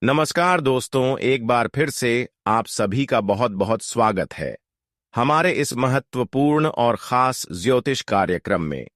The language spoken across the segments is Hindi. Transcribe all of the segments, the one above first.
नमस्कार दोस्तों, एक बार फिर से आप सभी का बहुत बहुत स्वागत है हमारे इस महत्वपूर्ण और खास ज्योतिष कार्यक्रम में।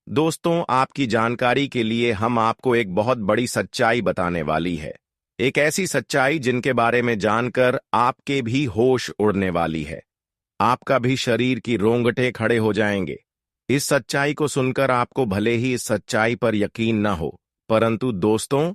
दोस्तों, आपकी जानकारी के लिए हम आपको एक बहुत बड़ी सच्चाई बताने वाली है। एक ऐसी सच्चाई जिनके बारे में जानकर आपके भी होश उड़ने वाली है। आपका भी शरीर की रोंगटे खड़े हो जाएंगे। इस सच्चाई को सुनकर आपको भले ही इस सच्चाई पर यकीन न हो, परंतु दोस्तों,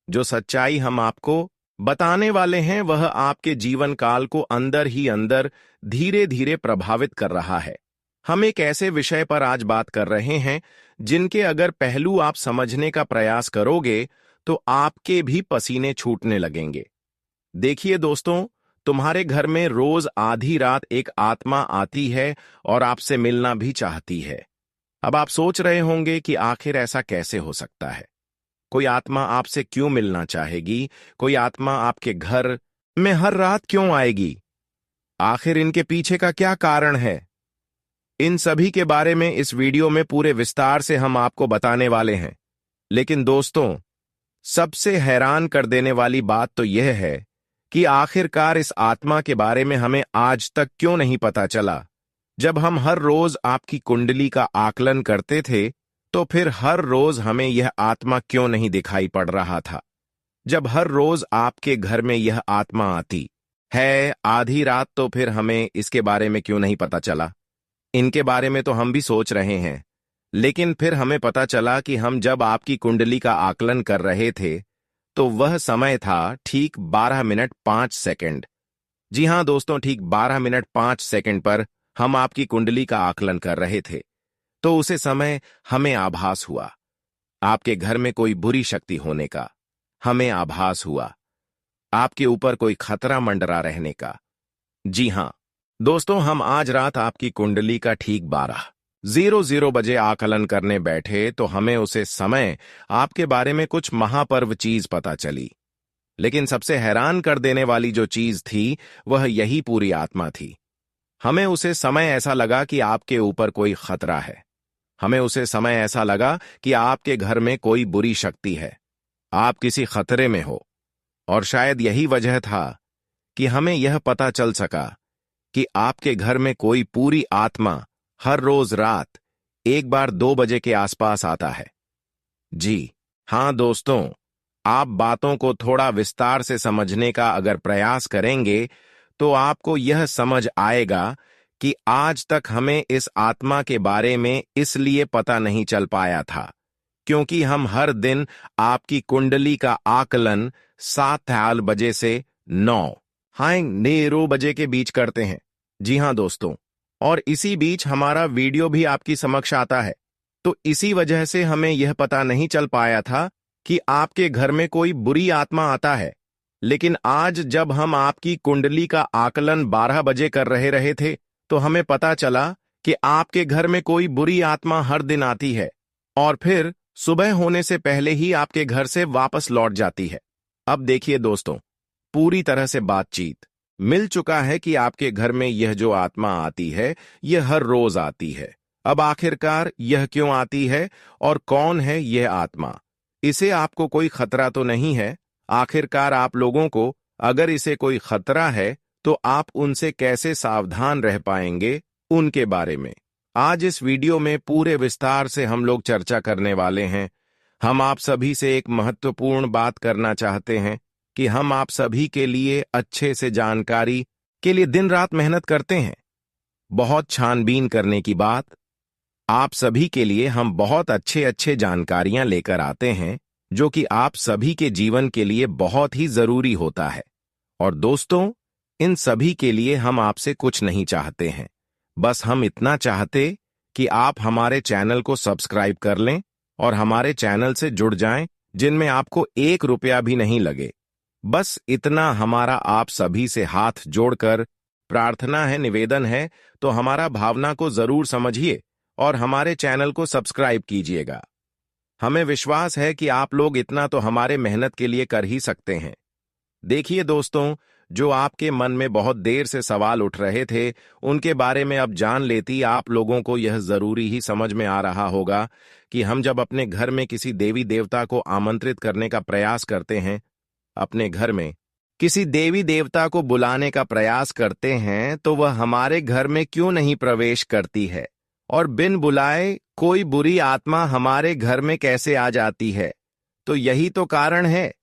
जो सच्चाई हम आपको बताने वाले हैं वह आपके जीवन काल को अंदर ही अंदर धीरे धीरे प्रभावित कर रहा है। हम एक ऐसे विषय पर आज बात कर रहे हैं जिनके अगर पहलू आप समझने का प्रयास करोगे तो आपके भी पसीने छूटने लगेंगे। देखिए दोस्तों, तुम्हारे घर में रोज आधी रात एक आत्मा आती है और आपसे मिलना भी चाहती है। अब आप सोच रहे होंगे कि आखिर ऐसा कैसे हो सकता है। कोई आत्मा आपसे क्यों मिलना चाहेगी? कोई आत्मा आपके घर में हर रात क्यों आएगी? आखिर इनके पीछे का क्या कारण है? इन सभी के बारे में इस वीडियो में पूरे विस्तार से हम आपको बताने वाले हैं। लेकिन दोस्तों, सबसे हैरान कर देने वाली बात तो यह है कि आखिरकार इस आत्मा के बारे में हमें आज तक क्यों नहीं पता चला। जब हम हर रोज आपकी कुंडली का आकलन करते थे तो फिर हर रोज हमें यह आत्मा क्यों नहीं दिखाई पड़ रहा था? जब हर रोज आपके घर में यह आत्मा आती है आधी रात, तो फिर हमें इसके बारे में क्यों नहीं पता चला? इनके बारे में तो हम भी सोच रहे हैं, लेकिन फिर हमें पता चला कि हम जब आपकी कुंडली का आकलन कर रहे थे तो वह समय था ठीक 12 मिनट 5 सेकंड। जी हां दोस्तों, ठीक 12 मिनट 5 सेकंड पर हम आपकी कुंडली का आकलन कर रहे थे। तो उसे समय हमें आभास हुआ आपके घर में कोई बुरी शक्ति होने का। हमें आभास हुआ आपके ऊपर कोई खतरा मंडरा रहने का। जी हां दोस्तों, हम आज रात आपकी कुंडली का ठीक 12:00 बजे आकलन करने बैठे तो हमें उसे समय आपके बारे में कुछ महापर्व चीज पता चली। लेकिन सबसे हैरान कर देने वाली जो चीज थी वह यही पूरी आत्मा थी। हमें उसे समय ऐसा लगा कि आपके ऊपर कोई खतरा है। हमें उसे समय ऐसा लगा कि आपके घर में कोई बुरी शक्ति है, आप किसी खतरे में हो। और शायद यही वजह था कि हमें यह पता चल सका कि आपके घर में कोई पूरी आत्मा हर रोज रात 1 2 बजे के आसपास आता है। जी हां दोस्तों, आप बातों को थोड़ा विस्तार से समझने का अगर प्रयास करेंगे तो आपको यह समझ आएगा कि आज तक हमें इस आत्मा के बारे में इसलिए पता नहीं चल पाया था क्योंकि हम हर दिन आपकी कुंडली का आकलन 7 बजे से 9 बजे के बीच करते हैं। जी हां दोस्तों, और इसी बीच हमारा वीडियो भी आपकी समक्ष आता है। तो इसी वजह से हमें यह पता नहीं चल पाया था कि आपके घर में कोई बुरी आत्मा आता है। लेकिन आज जब हम आपकी कुंडली का आकलन 12 बजे कर रहे थे तो हमें पता चला कि आपके घर में कोई बुरी आत्मा हर दिन आती है और फिर सुबह होने से पहले ही आपके घर से वापस लौट जाती है। अब देखिए दोस्तों, पूरी तरह से बातचीत मिल चुका है कि आपके घर में यह जो आत्मा आती है यह हर रोज आती है। अब आखिरकार यह क्यों आती है और कौन है यह आत्मा? इसे आपको कोई खतरा तो नहीं है। आखिरकार आप लोगों को अगर इसे कोई खतरा है तो आप उनसे कैसे सावधान रह पाएंगे, उनके बारे में आज इस वीडियो में पूरे विस्तार से हम लोग चर्चा करने वाले हैं। हम आप सभी से एक महत्वपूर्ण बात करना चाहते हैं कि हम आप सभी के लिए अच्छे से जानकारी के लिए दिन रात मेहनत करते हैं। बहुत छानबीन करने की बात, आप सभी के लिए हम बहुत अच्छे जानकारियां लेकर आते हैं जो कि आप सभी के जीवन के लिए बहुत ही जरूरी होता है। और दोस्तों, इन सभी के लिए हम आपसे कुछ नहीं चाहते हैं, बस हम इतना चाहते कि आप हमारे चैनल को सब्सक्राइब कर लें और हमारे चैनल से जुड़ जाएं, जिनमें आपको 1 रुपया भी नहीं लगे। बस इतना हमारा आप सभी से हाथ जोड़कर प्रार्थना है, निवेदन है। तो हमारा भावना को जरूर समझिए और हमारे चैनल को सब्सक्राइब कीजिएगा। हमें विश्वास है कि आप लोग इतना तो हमारे मेहनत के लिए कर ही सकते हैं। देखिए दोस्तों, जो आपके मन में बहुत देर से सवाल उठ रहे थे उनके बारे में अब जान लेती आप लोगों को यह जरूरी ही समझ में आ रहा होगा कि हम जब अपने घर में किसी देवी देवता को आमंत्रित करने का प्रयास करते हैं अपने घर में किसी देवी देवता को बुलाने का प्रयास करते हैं तो वह हमारे घर में क्यों नहीं प्रवेश करती है और बिन बुलाए कोई बुरी आत्मा हमारे घर में कैसे आ जाती है? तो यही तो कारण है।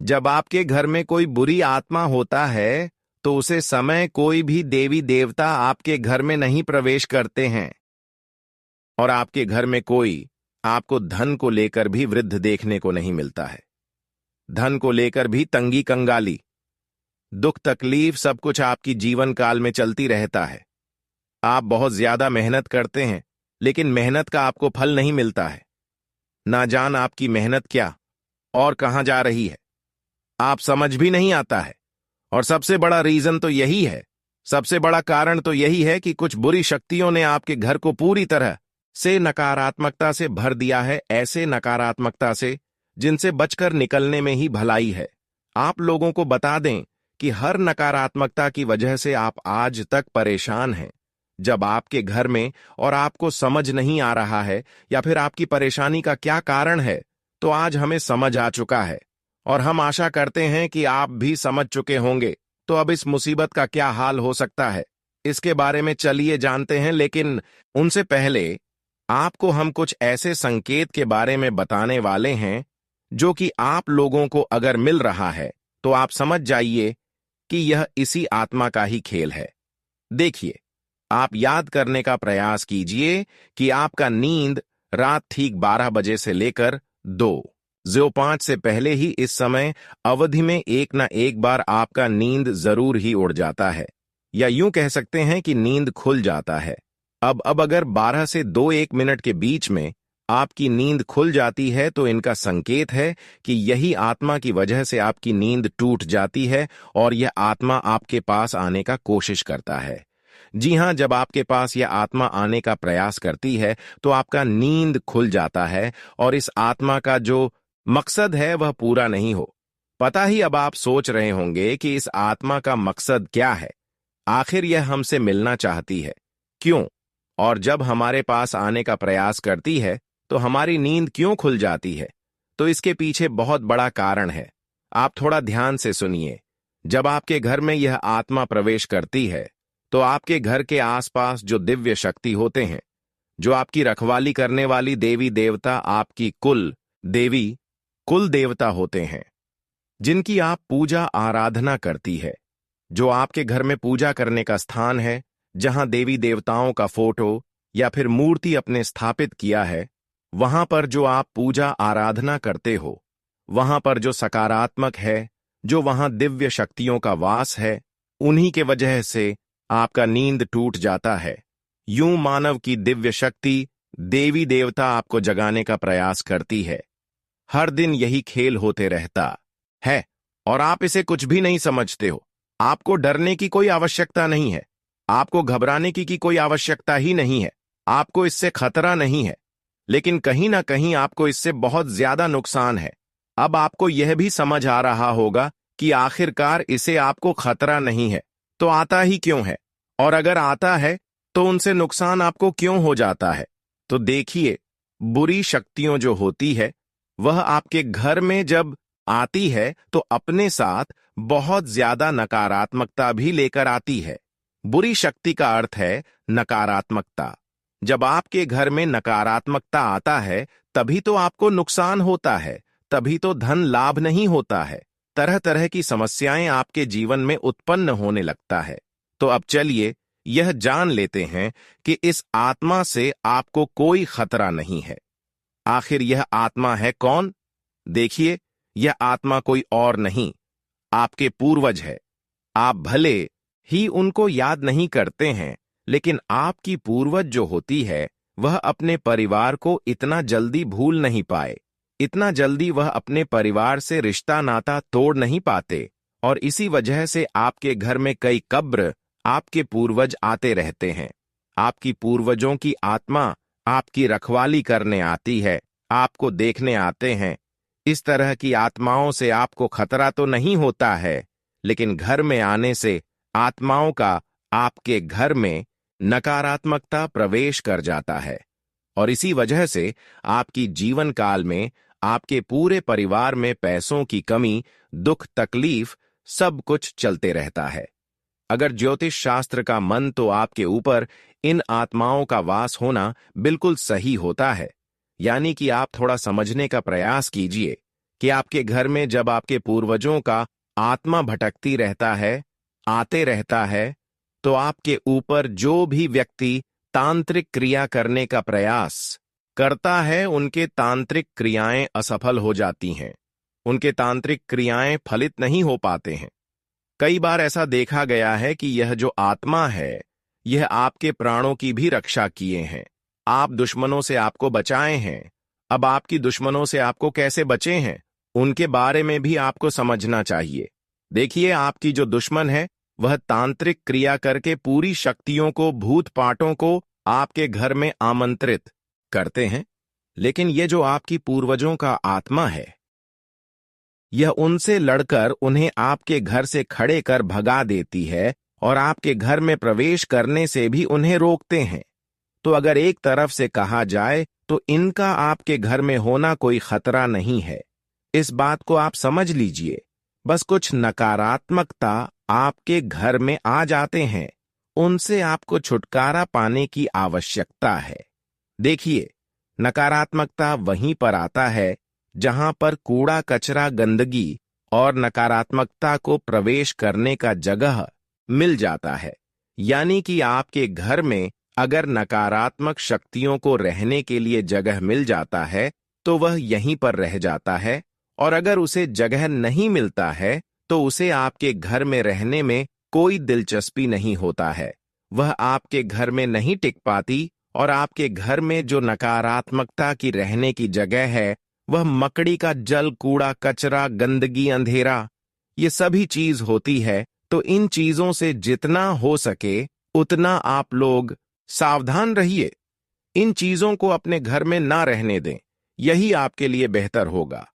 जब आपके घर में कोई बुरी आत्मा होता है तो उसे समय कोई भी देवी देवता आपके घर में नहीं प्रवेश करते हैं। और आपके घर में कोई आपको धन को लेकर भी वृद्ध देखने को नहीं मिलता है। धन को लेकर भी तंगी कंगाली, दुख तकलीफ सब कुछ आपकी जीवन काल में चलती रहता है। आप बहुत ज्यादा मेहनत करते हैं लेकिन मेहनत का आपको फल नहीं मिलता है। ना जान आपकी मेहनत क्या और कहां जा रही है, आप समझ भी नहीं आता है। और सबसे बड़ा रीजन तो यही है, सबसे बड़ा कारण तो यही है कि कुछ बुरी शक्तियों ने आपके घर को पूरी तरह से नकारात्मकता से भर दिया है, ऐसे नकारात्मकता से जिनसे बचकर निकलने में ही भलाई है। आप लोगों को बता दें कि हर नकारात्मकता की वजह से आप आज तक परेशान हैं। जब आपके घर में और आपको समझ नहीं आ रहा है या फिर आपकी परेशानी का क्या कारण है, तो आज हमें समझ आ चुका है और हम आशा करते हैं कि आप भी समझ चुके होंगे। तो अब इस मुसीबत का क्या हाल हो सकता है, इसके बारे में चलिए जानते हैं। लेकिन उनसे पहले आपको हम कुछ ऐसे संकेत के बारे में बताने वाले हैं जो कि आप लोगों को अगर मिल रहा है तो आप समझ जाइए कि यह इसी आत्मा का ही खेल है। देखिए, आप याद करने का प्रयास कीजिए कि आपका नींद रात ठीक 12 बजे से लेकर 2:05 से पहले ही इस समय अवधि में एक ना एक बार आपका नींद जरूर ही उड़ जाता है, या यूं कह सकते हैं कि नींद खुल जाता है। अब अगर 12 से 2-1 मिनट के बीच में आपकी नींद खुल जाती है तो इनका संकेत है कि यही आत्मा की वजह से आपकी नींद टूट जाती है और यह आत्मा आपके पास आने का कोशिश करता है। जी हां, जब आपके पास यह आत्मा आने का प्रयास करती है तो आपका नींद खुल जाता है और इस आत्मा का जो मकसद है वह पूरा नहीं हो। पता ही अब आप सोच रहे होंगे कि इस आत्मा का मकसद क्या है, आखिर यह हमसे मिलना चाहती है क्यों, और जब हमारे पास आने का प्रयास करती है तो हमारी नींद क्यों खुल जाती है? तो इसके पीछे बहुत बड़ा कारण है। आप थोड़ा ध्यान से सुनिए। जब आपके घर में यह आत्मा प्रवेश करती है तो आपके घर के आसपास जो दिव्य शक्ति होते हैं, जो आपकी रखवाली करने वाली देवी देवता आपकी कुल देवता होते हैं, जिनकी आप पूजा आराधना करती है, जो आपके घर में पूजा करने का स्थान है, जहां देवी देवताओं का फोटो या फिर मूर्ति अपने स्थापित किया है, वहां पर जो आप पूजा आराधना करते हो, वहां पर जो सकारात्मक है, जो वहां दिव्य शक्तियों का वास है, उन्हीं के वजह से आपका नींद टूट जाता है। यूं मानव की दिव्य शक्ति देवी देवता आपको जगाने का प्रयास करती है। हर दिन यही खेल होते रहता है और आप इसे कुछ भी नहीं समझते हो। आपको डरने की कोई आवश्यकता नहीं है, आपको घबराने की कोई आवश्यकता ही नहीं है, आपको इससे खतरा नहीं है, लेकिन कहीं ना कहीं आपको इससे बहुत ज्यादा नुकसान है। अब आपको यह भी समझ आ रहा होगा कि आखिरकार इसे आपको खतरा नहीं है तो आता ही क्यों है, और अगर आता है तो उनसे नुकसान आपको क्यों हो जाता है। तो देखिए, बुरी शक्तियों जो होती है वह आपके घर में जब आती है तो अपने साथ बहुत ज्यादा नकारात्मकता भी लेकर आती है। बुरी शक्ति का अर्थ है नकारात्मकता। जब आपके घर में नकारात्मकता आता है तभी तो आपको नुकसान होता है, तभी तो धन लाभ नहीं होता है, तरह तरह की समस्याएं आपके जीवन में उत्पन्न होने लगता है। तो अब चलिए यह जान लेते हैं कि इस आत्मा से आपको कोई खतरा नहीं है। आखिर यह आत्मा है कौन? देखिए, यह आत्मा कोई और नहीं, आपके पूर्वज है। आप भले ही उनको याद नहीं करते हैं, लेकिन आपकी पूर्वज जो होती है वह अपने परिवार को इतना जल्दी भूल नहीं पाए, इतना जल्दी वह अपने परिवार से रिश्ता नाता तोड़ नहीं पाते, और इसी वजह से आपके घर में कई कब्र आपके पूर्वज आते रहते हैं। आपकी पूर्वजों की आत्मा आपकी रखवाली करने आती है, आपको देखने आते हैं। इस तरह की आत्माओं से आपको खतरा तो नहीं होता है, लेकिन घर में आने से आत्माओं का आपके घर में नकारात्मकता प्रवेश कर जाता है, और इसी वजह से आपकी जीवन काल में आपके पूरे परिवार में पैसों की कमी, दुख, तकलीफ, सब कुछ चलते रहता है। अगर ज्योतिष शास्त्र का मन तो आपके ऊपर इन आत्माओं का वास होना बिल्कुल सही होता है। यानी कि आप थोड़ा समझने का प्रयास कीजिए कि आपके घर में जब आपके पूर्वजों का आत्मा भटकती रहता है, आते रहता है, तो आपके ऊपर जो भी व्यक्ति तांत्रिक क्रिया करने का प्रयास करता है, उनके तांत्रिक क्रियाएं असफल हो जाती हैं। उनके तांत्रिक क्रियाएं फलित नहीं हो पाते हैं। कई बार ऐसा देखा गया है कि यह जो आत्मा है, यह आपके प्राणों की भी रक्षा किए हैं। आप दुश्मनों से आपको बचाए हैं। अब आपकी दुश्मनों से आपको कैसे बचे हैं, उनके बारे में भी आपको समझना चाहिए। देखिए, आपकी जो दुश्मन है, वह तांत्रिक क्रिया करके पूरी शक्तियों को, भूत पाटों को आपके घर में आमंत्रित करते हैं। लेकिन ये जो आपकी पूर्वजों का आत्मा है, यह उनसे लड़कर उन्हें आपके घर से खड़े कर भगा देती है और आपके घर में प्रवेश करने से भी उन्हें रोकते हैं। तो अगर एक तरफ से कहा जाए तो इनका आपके घर में होना कोई खतरा नहीं है। इस बात को आप समझ लीजिए। बस कुछ नकारात्मकता आपके घर में आ जाते हैं, उनसे आपको छुटकारा पाने की आवश्यकता है। देखिए, नकारात्मकता वहीं पर आता है जहां पर कूड़ा कचरा, गंदगी और नकारात्मकता को प्रवेश करने का जगह मिल जाता है। यानी कि आपके घर में अगर नकारात्मक शक्तियों को रहने के लिए जगह मिल जाता है तो वह यहीं पर रह जाता है, और अगर उसे जगह नहीं मिलता है तो उसे आपके घर में रहने में कोई दिलचस्पी नहीं होता है। वह आपके घर में नहीं टिक पाती, और आपके घर में जो नकारात्मकता की रहने की जगह है, वह मकड़ी का जल, कूड़ा कचरा, गंदगी, अंधेरा, ये सभी चीज होती है। तो इन चीजों से जितना हो सके उतना आप लोग सावधान रहिए। इन चीजों को अपने घर में ना रहने दें, यही आपके लिए बेहतर होगा।